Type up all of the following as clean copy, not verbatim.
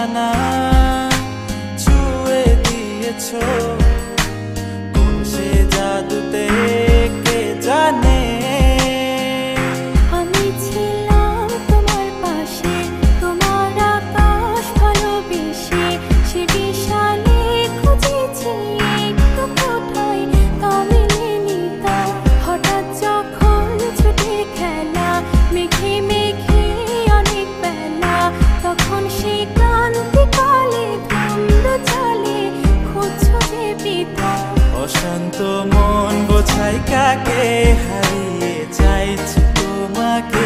ঠিকানা ছুঁয়ে দিয়েছো, কোন সে জাদুতে কে জানে। আমি ছিলাম তোমার পাশে, তোমার আকাশ ভালোবেসে, সে বিশালে খুঁজেছি একটু কোথায় তা মেলেনি তা। হঠাৎ যখন ছুটে খেলা মেঘে মেঘে অনেক বেলা, তখন সে ক্রান্তিকালে ধুম্র চালে খুঁজছো যে পিতা। অশান্ত মন বোঝাই কাকে, হারিয়ে চাইছি তোমাকে,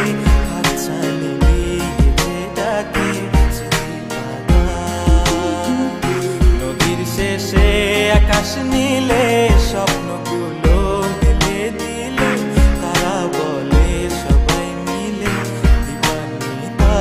হাতছানি দিয়ে ডাকে স্মৃতিপাতা। নদীর শেষে আকাশ নীলে স্বপ্নগুলো মেলে দিল, তারা বলে সবাই মিলে দিবানিতা।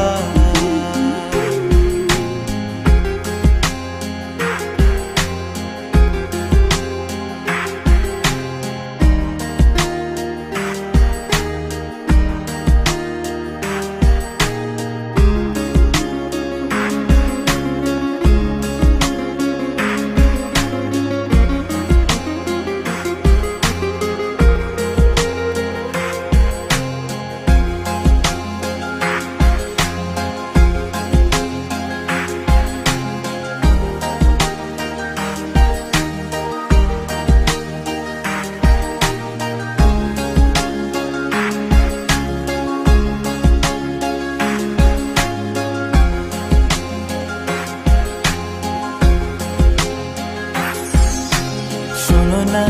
শোনো না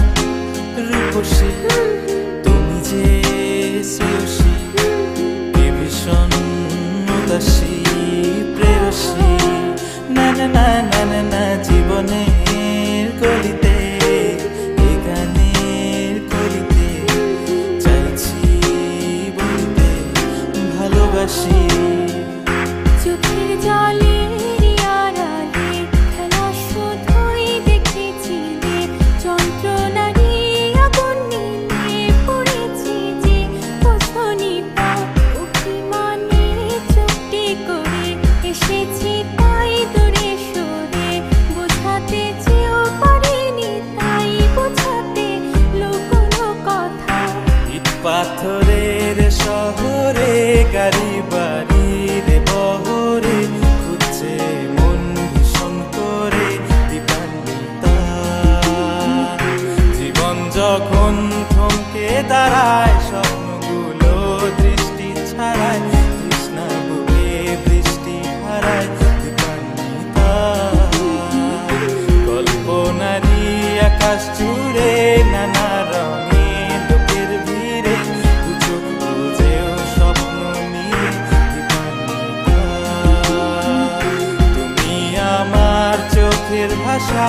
রূপসী, তুমি যে শ্রেয়সী, কে ভীষণ উদাসী প্রেয়সী। না না না না না না, জীবনের গলিতে এ গানের কলিতে চাইছি বলতে ভালোবাসি। চোখের জলের আড়ালে খেলা শুধুই দেখেছিলে, যন্ত্রণারই আগুন নিয়ে পড়েছি যে বোঝনি তা। অভিমানে চুপটি করে এসেছি তাই দূরে সরে, বোঝাতে চেয়েও পারিনি তাই বোঝাতে লুকোনো কথা। ইট পাথরের শহরে গাড়ি বাড়ির বহরে খুঁজছে মন ভীষণ করে দিবানিতা। জীবন যখন থমকে দাঁড়ায়, স্বপ্নগুলো দৃষ্টি ছাড়ায়, তৃষ্ণা বুকে বৃষ্টি হারায় দিবানিতা। কল্পনারই আকাশ জুড়ে নানা রঙে লোকের ভিড়ে, দু চোখ বুঝেও স্বপ্ন নিয়ে দিবানিতা। তুমি আমার চোখের ভাষা।